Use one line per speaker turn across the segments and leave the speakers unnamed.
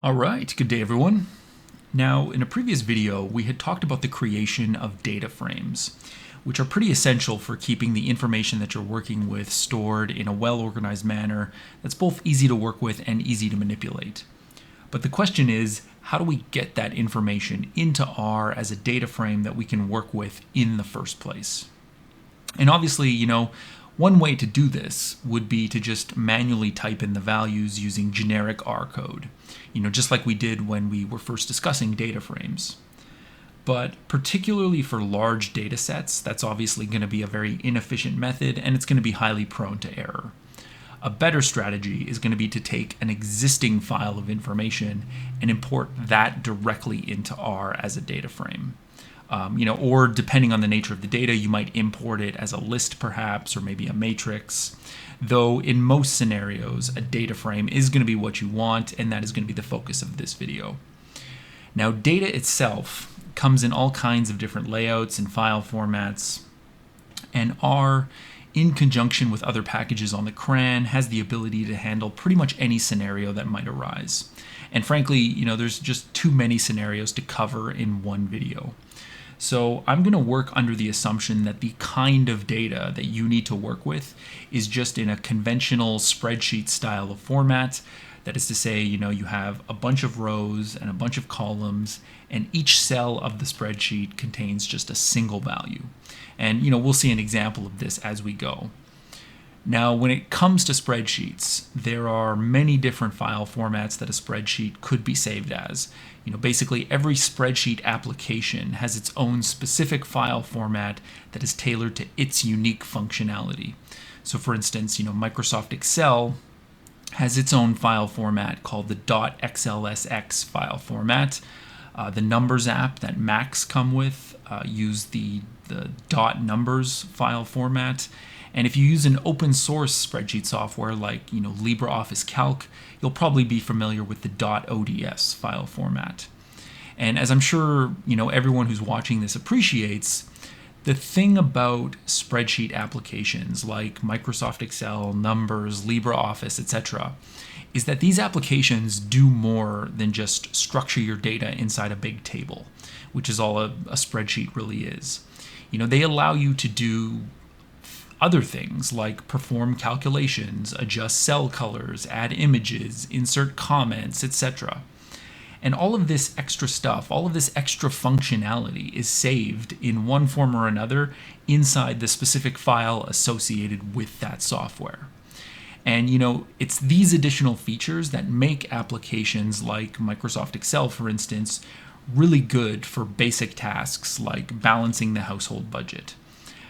All right, good day everyone. Now, in a previous video, we had talked about the creation of data frames, which are pretty essential for keeping the information that you're working with stored in a well-organized manner that's both easy to work with and easy to manipulate. But the question is, how do we get that information into R as a data frame that we can work with in the first place? And obviously, one way to do this would be to just manually type in the values using generic R code, just like we did when we were first discussing data frames. But particularly for large data sets, that's obviously going to be a very inefficient method and it's going to be highly prone to error. A better strategy is going to be to take an existing file of information and import that directly into R as a data frame. Or depending on the nature of the data, you might import it as a list perhaps, or maybe a matrix. Though in most scenarios, a data frame is going to be what you want, and that is going to be the focus of this video. Now, data itself comes in all kinds of different layouts and file formats, and R, in conjunction with other packages on the CRAN, has the ability to handle pretty much any scenario that might arise. And frankly, there's just too many scenarios to cover in one video. So I'm going to work under the assumption that the kind of data that you need to work with is just in a conventional spreadsheet style of format. That is to say, you have a bunch of rows and a bunch of columns, and each cell of the spreadsheet contains just a single value. And we'll see an example of this as we go. Now, when it comes to spreadsheets, there are many different file formats that a spreadsheet could be saved as. Basically every spreadsheet application has its own specific file format that is tailored to its unique functionality. So for instance, Microsoft Excel has its own file format called the .xlsx file format. The Numbers app that Macs come with use the .numbers file format. And if you use an open source spreadsheet software like LibreOffice Calc, you'll probably be familiar with the .ods file format. And as I'm sure everyone who's watching this appreciates, the thing about spreadsheet applications like Microsoft Excel, Numbers, LibreOffice, etc., is that these applications do more than just structure your data inside a big table, which is all a spreadsheet really is. They allow you to do other things like perform calculations, adjust cell colors, add images, insert comments, etc. And all of this extra stuff, all of this extra functionality is saved in one form or another inside the specific file associated with that software. And it's these additional features that make applications like Microsoft Excel, for instance, really good for basic tasks like balancing the household budget.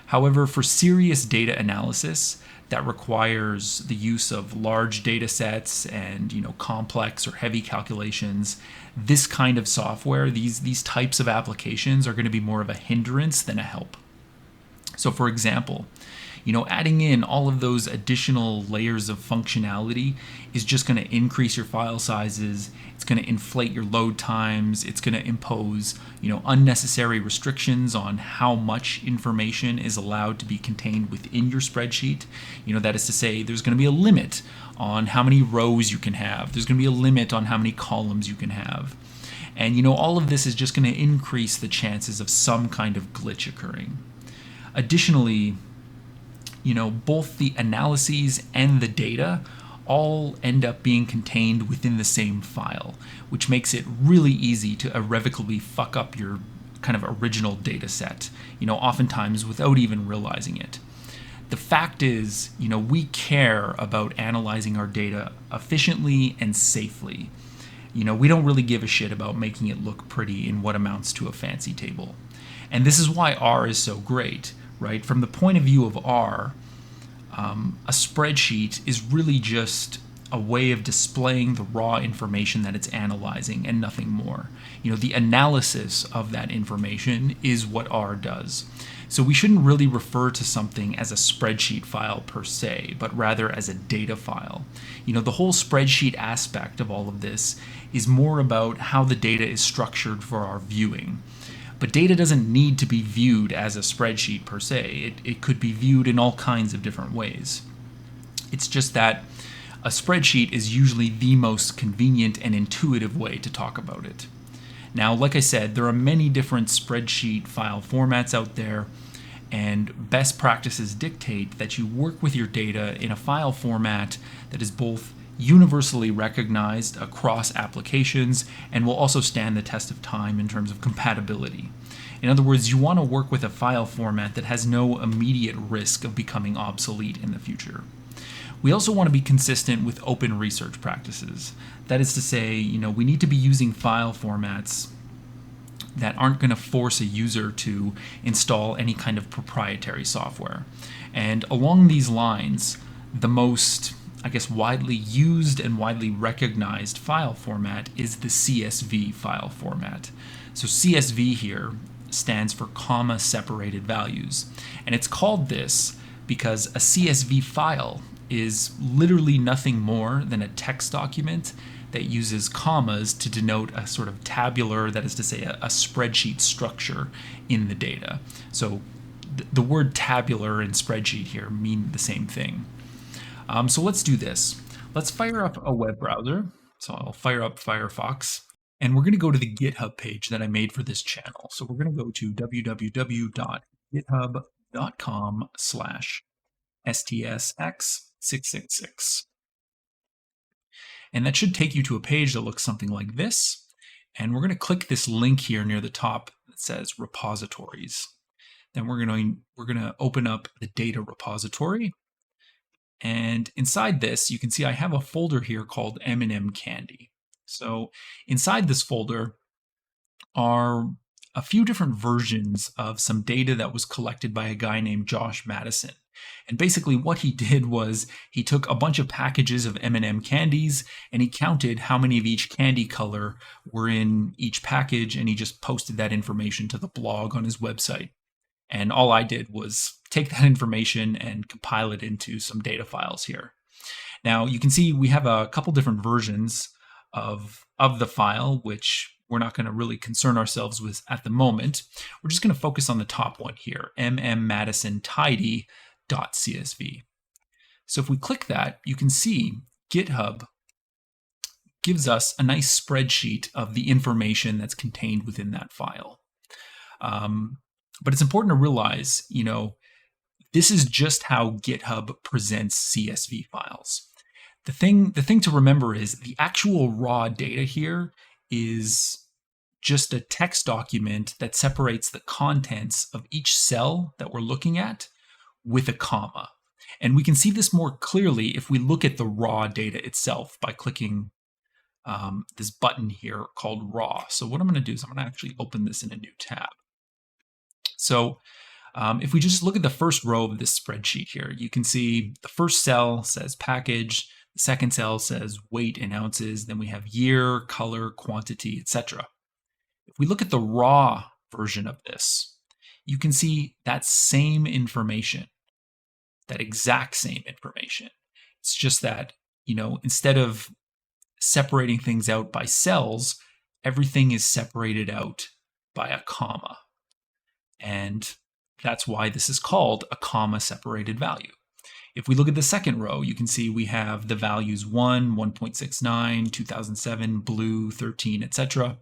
However, for serious data analysis that requires the use of large data sets and complex or heavy calculations, this kind of software, these types of applications are going to be more of a hindrance than a help. So for example, adding in all of those additional layers of functionality is just going to increase your file sizes. It's going to inflate your load times. It's going to impose, unnecessary restrictions on how much information is allowed to be contained within your spreadsheet. That is to say, there's going to be a limit on how many rows you can have. There's going to be a limit on how many columns you can have. And, all of this is just going to increase the chances of some kind of glitch occurring. Additionally, both the analyses and the data all end up being contained within the same file, which makes it really easy to irrevocably fuck up your kind of original data set, oftentimes without even realizing it. The fact is, we care about analyzing our data efficiently and safely. We don't really give a shit about making it look pretty in what amounts to a fancy table. And this is why R is so great, right? From the point of view of R, a spreadsheet is really just a way of displaying the raw information that it's analyzing and nothing more. The analysis of that information is what R does. So we shouldn't really refer to something as a spreadsheet file per se, but rather as a data file. The whole spreadsheet aspect of all of this is more about how the data is structured for our viewing. But data doesn't need to be viewed as a spreadsheet per se. It could be viewed in all kinds of different ways. It's just that a spreadsheet is usually the most convenient and intuitive way to talk about it. Now, like I said, there are many different spreadsheet file formats out there, and best practices dictate that you work with your data in a file format that is both universally recognized across applications and will also stand the test of time in terms of compatibility. In other words, you want to work with a file format that has no immediate risk of becoming obsolete in the future. We also want to be consistent with open research practices. That is to say, we need to be using file formats that aren't going to force a user to install any kind of proprietary software. And along these lines, the most, widely used and widely recognized file format is the CSV file format. So CSV here stands for comma separated values. And it's called this because a CSV file is literally nothing more than a text document that uses commas to denote a sort of tabular, that is to say, a spreadsheet structure in the data. So the word tabular and spreadsheet here mean the same thing. So let's do this. Let's fire up a web browser. So I'll fire up Firefox, and we're going to go to the GitHub page that I made for this channel. So we're going to go to www.github.com/STSX666. And that should take you to a page that looks something like this. And we're going to click this link here near the top that says repositories. Then we're going to open up the data repository. And inside this, you can see I have a folder here called M&M Candy. So inside this folder are a few different versions of some data that was collected by a guy named Josh Madison. And basically what he did was he took a bunch of packages of M&M candies and he counted how many of each candy color were in each package, and he just posted that information to the blog on his website. And all I did was take that information and compile it into some data files here. Now you can see we have a couple different versions of the file, which we're not going to really concern ourselves with at the moment. We're just going to focus on the top one here, mmmadisontidy.csv. So if we click that, you can see GitHub gives us a nice spreadsheet of the information that's contained within that file. But it's important to realize, this is just how GitHub presents CSV files. The thing to remember is the actual raw data here is just a text document that separates the contents of each cell that we're looking at with a comma. And we can see this more clearly if we look at the raw data itself by clicking this button here called raw. So what I'm going to do is I'm going to actually open this in a new tab. So if we just look at the first row of this spreadsheet here, you can see the first cell says package, the second cell says weight in ounces, then we have year, color, quantity, etc. If we look at the raw version of this, you can see that same information, that exact same information. It's just that, instead of separating things out by cells, everything is separated out by a comma. And that's why this is called a comma separated value. If we look at the second row, you can see we have the values 1, 1.69, 2007, blue, 13, etc.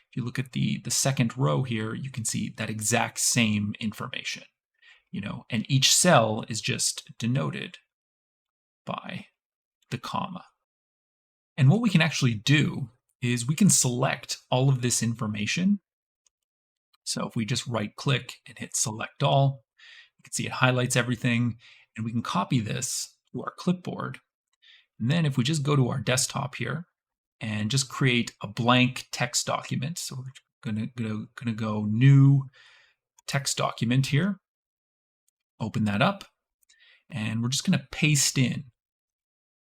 If you look at the second row here, you can see that exact same information, and each cell is just denoted by the comma. And what we can actually do is we can select all of this information. So if we just right click and hit select all, you can see it highlights everything, and we can copy this to our clipboard. And then if we just go to our desktop here and just create a blank text document. So we're gonna go new text document here, open that up, and we're just gonna paste in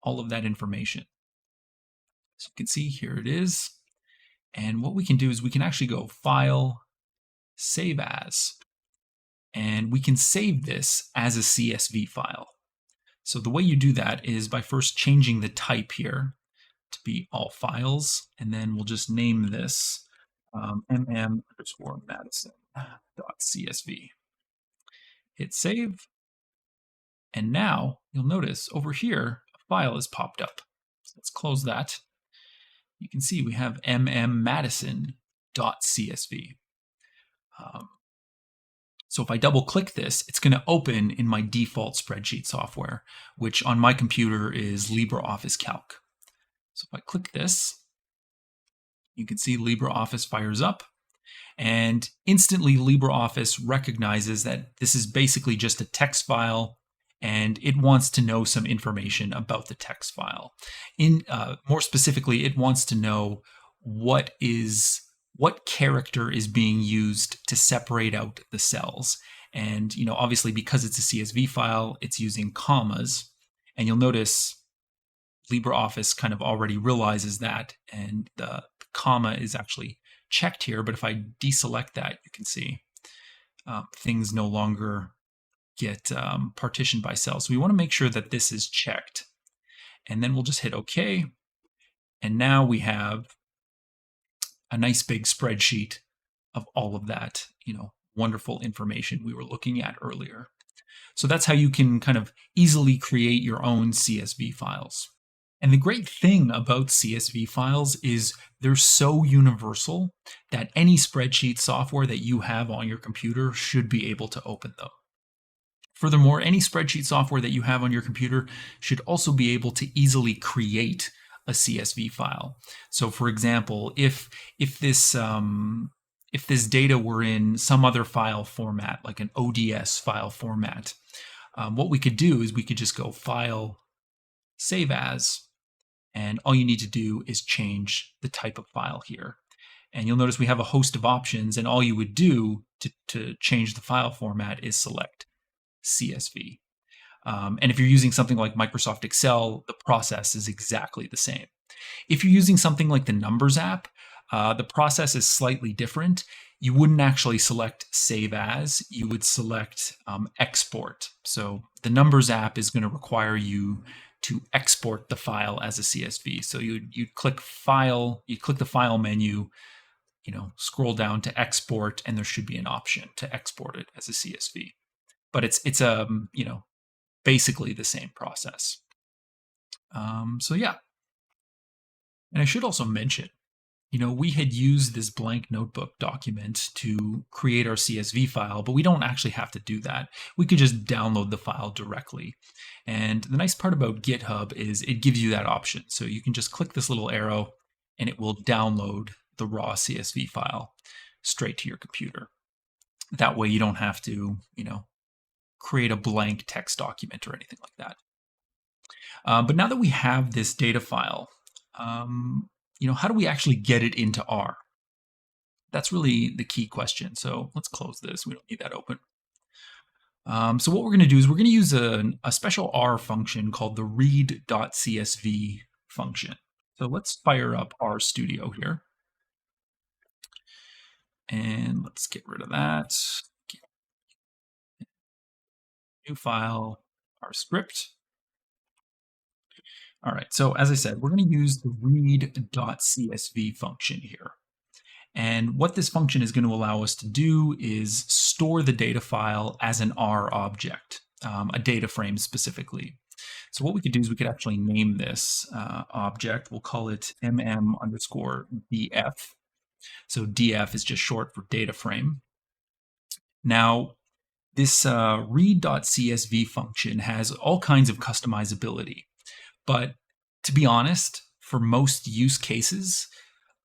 all of that information. So you can see here it is. And what we can do is we can actually go File, Save As, and we can save this as a CSV file. So the way you do that is by first changing the type here to be all files, and then we'll just name this mm_madison.csv. Hit save, and now you'll notice over here a file has popped up. So let's close that. You can see we have mmmadison.csv. So if I double click this, it's going to open in my default spreadsheet software, which on my computer is LibreOffice Calc. So if I click this, you can see LibreOffice fires up, and instantly LibreOffice recognizes that this is basically just a text file, and it wants to know some information about the text file. More specifically, it wants to know what character is being used to separate out the cells. And obviously, because it's a CSV file, it's using commas, and you'll notice LibreOffice kind of already realizes that, and the comma is actually checked here. But if I deselect that, you can see things no longer get partitioned by cells. So we want to make sure that this is checked, and then we'll just hit OK. And now we have a nice big spreadsheet of all of that, wonderful information we were looking at earlier. So that's how you can kind of easily create your own CSV files. And the great thing about CSV files is they're so universal that any spreadsheet software that you have on your computer should be able to open them. Furthermore, any spreadsheet software that you have on your computer should also be able to easily create a CSV file. So for example, if this data were in some other file format, like an ODS file format, what we could do is we could just go File, Save As, and all you need to do is change the type of file here. And you'll notice we have a host of options, and all you would do to change the file format is select CSV. And if you're using something like Microsoft Excel, the process is exactly the same. If you're using something like the Numbers app, the process is slightly different. You wouldn't actually select Save As, you would select Export. So the Numbers app is going to require you to export the file as a CSV. So you'd click File, you click the File menu, scroll down to Export, and there should be an option to export it as a CSV. But it's basically the same process. So yeah. And I should also mention, we had used this blank notebook document to create our CSV file, but we don't actually have to do that. We could just download the file directly. And the nice part about GitHub is it gives you that option. So you can just click this little arrow and it will download the raw CSV file straight to your computer. That way you don't have to, create a blank text document or anything like that. But now that we have this data file, how do we actually get it into R? That's really the key question. So let's close this. We don't need that open. So what we're going to do is we're going to use a special R function called the read.csv function. So let's fire up RStudio here. And let's get rid of that. New file, our script. All right, so as I said, we're going to use the read.csv function here. And what this function is going to allow us to do is store the data file as an R object, a data frame specifically. So what we could do is we could actually name this object. We'll call it mm_df. So df is just short for data frame. Now, this read.csv function has all kinds of customizability. But to be honest, for most use cases,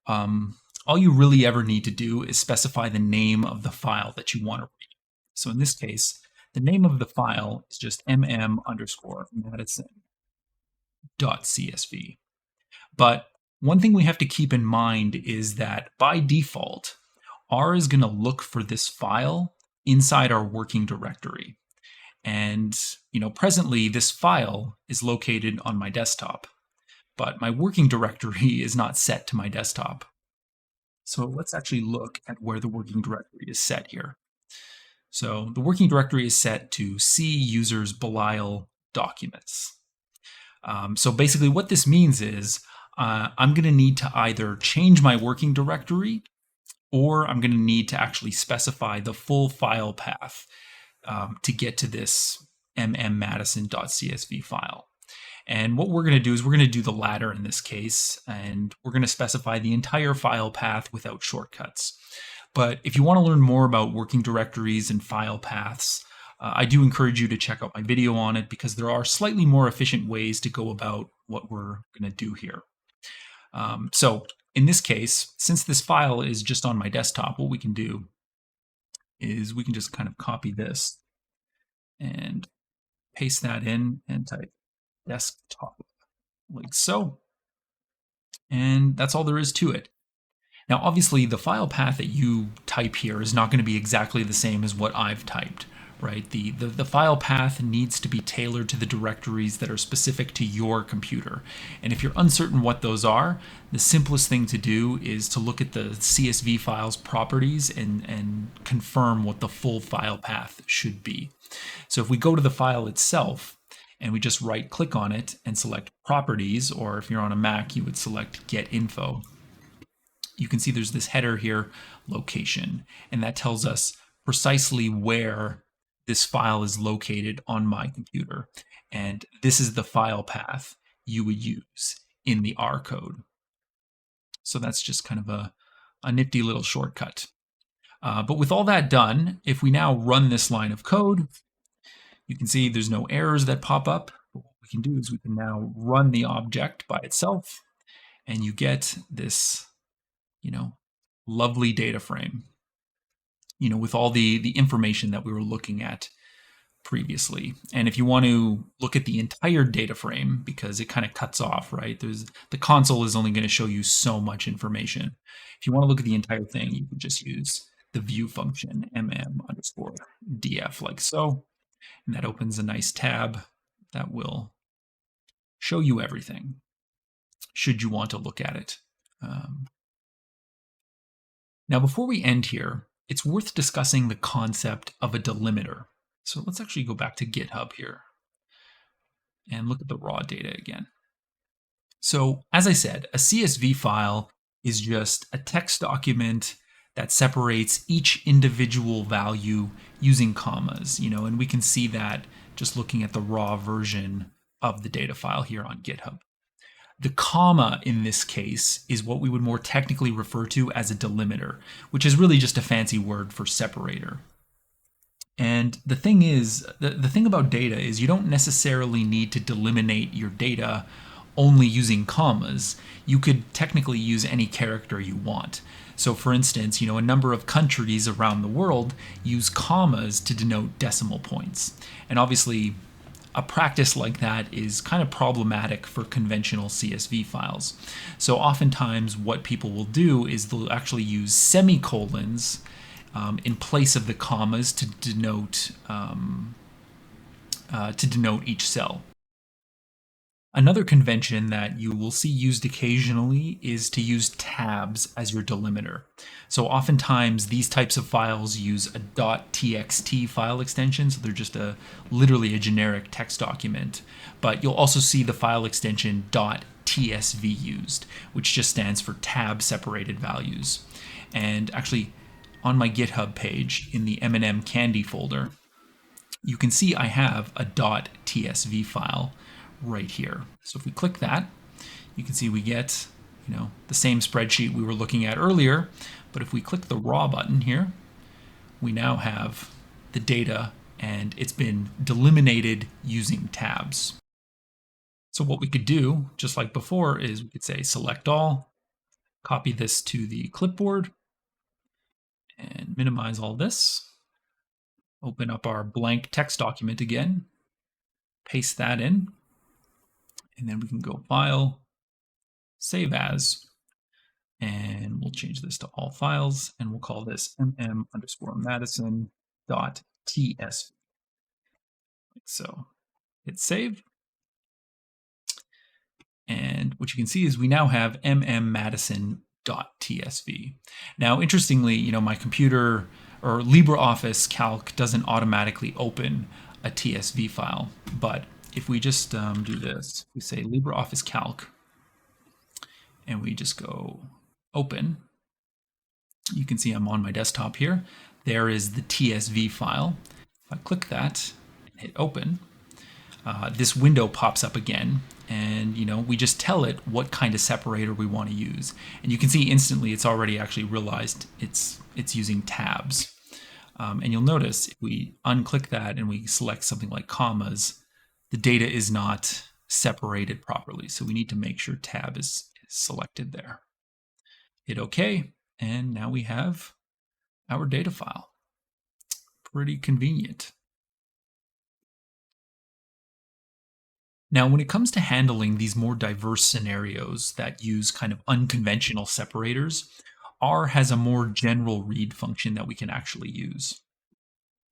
all you really ever need to do is specify the name of the file that you want to read. So in this case, the name of the file is just mm_madison.csv. But one thing we have to keep in mind is that by default, R is going to look for this file inside our working directory. And, presently this file is located on my desktop, but my working directory is not set to my desktop. So let's actually look at where the working directory is set here. So the working directory is set to C users Belial documents. So basically what this means is I'm going to need to either change my working directory or I'm going to need to actually specify the full file path to get to this mmmadison.csv file. And what we're going to do is we're going to do the latter in this case, and we're going to specify the entire file path without shortcuts. But if you want to learn more about working directories and file paths, I do encourage you to check out my video on it, because there are slightly more efficient ways to go about what we're going to do here. So in this case, since this file is just on my desktop, what we can do is we can just kind of copy this and paste that in and type desktop like so. And that's all there is to it. Now, obviously, the file path that you type here is not going to be exactly the same as what I've typed, right? The file path needs to be tailored to the directories that are specific to your computer. And if you're uncertain what those are, the simplest thing to do is to look at the CSV file's properties and confirm what the full file path should be. So if we go to the file itself, and we just right click on it and select properties, or if you're on a Mac, you would select get info. You can see there's this header here, location, and that tells us precisely where this file is located on my computer. And this is the file path you would use in the R code. So that's just kind of a nifty little shortcut. But with all that done, if we now run this line of code, you can see there's no errors that pop up. What we can do is we can now run the object by itself, and you get this, lovely data frame, with all the information that we were looking at previously. And if you want to look at the entire data frame, because it kind of cuts off, right? The console is only going to show you so much information. If you want to look at the entire thing, you can just use the view function, mm_df, like so. And that opens a nice tab that will show you everything, should you want to look at it. Now, before we end here, it's worth discussing the concept of a delimiter. So let's actually go back to GitHub here and look at the raw data again. So as I said, a CSV file is just a text document that separates each individual value using commas, and we can see that just looking at the raw version of the data file here on GitHub. The comma in this case is what we would more technically refer to as a delimiter, which is really just a fancy word for separator. And the thing is, the thing about data is you don't necessarily need to delimitate your data only using commas. You could technically use any character you want. So for instance, a number of countries around the world use commas to denote decimal points. And obviously, a practice like that is kind of problematic for conventional CSV files. So oftentimes what people will do is they'll actually use semicolons in place of the commas to denote each cell. Another convention that you will see used occasionally is to use tabs as your delimiter. So oftentimes these types of files use a .txt file extension, so they're just literally a generic text document. But you'll also see the file extension .tsv used, which just stands for tab separated values. And actually, on my GitHub page in the M&M Candy folder, you can see I have a .tsv file right here. So if we click that, you can see we get, the same spreadsheet we were looking at earlier. But if we click the raw button here, we now have the data, and it's been delimited using tabs. So what we could do, just like before, is we could say select all, copy this to the clipboard, and minimize all this. Open up our blank text document again, paste that in. And then we can go File, Save As, and we'll change this to all files, and we'll call this mm_madison.tsv. So hit save. And what you can see is we now have mmmadison.tsv. Now, interestingly, my computer or LibreOffice Calc doesn't automatically open a TSV file, but if we just do this, we say LibreOffice Calc, and we just go open, you can see I'm on my desktop here. There is the TSV file. If I click that and hit open, this window pops up again. and we just tell it what kind of separator we want to use. And you can see instantly it's already actually realized it's using tabs. And you'll notice if we unclick that and we select something like commas, the data is not separated properly. So we need to make sure tab is selected there. Hit OK, and now we have our data file. Pretty convenient. Now, when it comes to handling these more diverse scenarios that use kind of unconventional separators, R has a more general read function that we can actually use.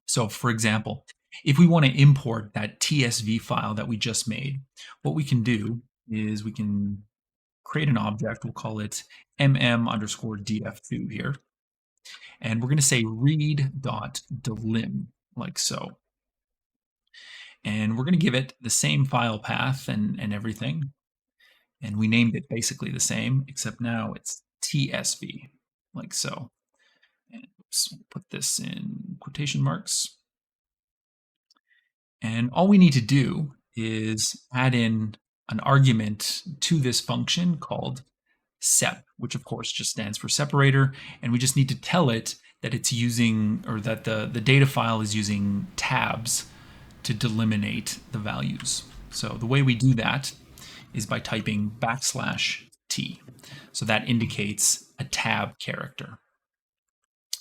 So, for example, if we want to import that TSV file that we just made, what we can do is we can create an object. We'll call it mm_df2 here. And we're going to say read.delim, like so. And we're going to give it the same file path and everything. And we named it basically the same, except now it's TSV, like so. And oops, we'll put this in quotation marks. And all we need to do is add in an argument to this function called sep, which of course just stands for separator. And we just need to tell it that it's using, or that the data file is using tabs to delimitate the values. So the way we do that is by typing \t. So that indicates a tab character.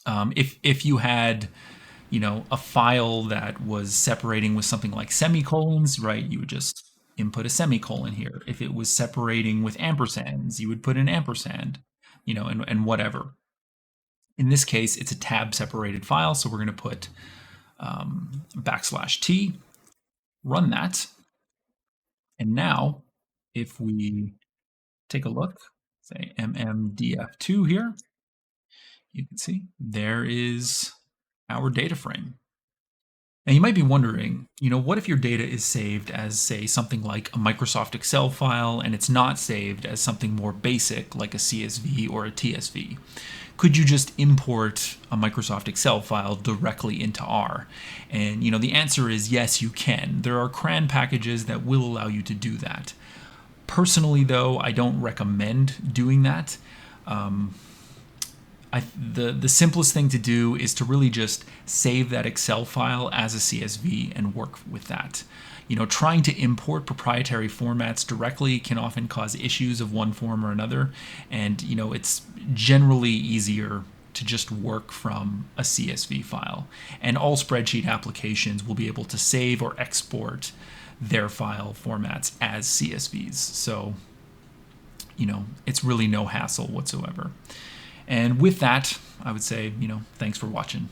If you had, a file that was separating with something like semicolons, right, you would just input a semicolon here. If it was separating with ampersands, you would put an ampersand, and whatever. In this case, it's a tab separated file, so we're going to put \t, run that. And now, if we take a look, say mmdf2 here, you can see there is our data frame. Now you might be wondering, what if your data is saved as, say, something like a Microsoft Excel file and it's not saved as something more basic like a CSV or a TSV? Could you just import a Microsoft Excel file directly into R? And the answer is yes, you can. There are CRAN packages that will allow you to do that. Personally, though, I don't recommend doing that. The simplest thing to do is to really just save that Excel file as a CSV and work with that. Trying to import proprietary formats directly can often cause issues of one form or another, and it's generally easier to just work from a CSV file. And all spreadsheet applications will be able to save or export their file formats as CSVs. So, it's really no hassle whatsoever. And with that, I would say, thanks for watching.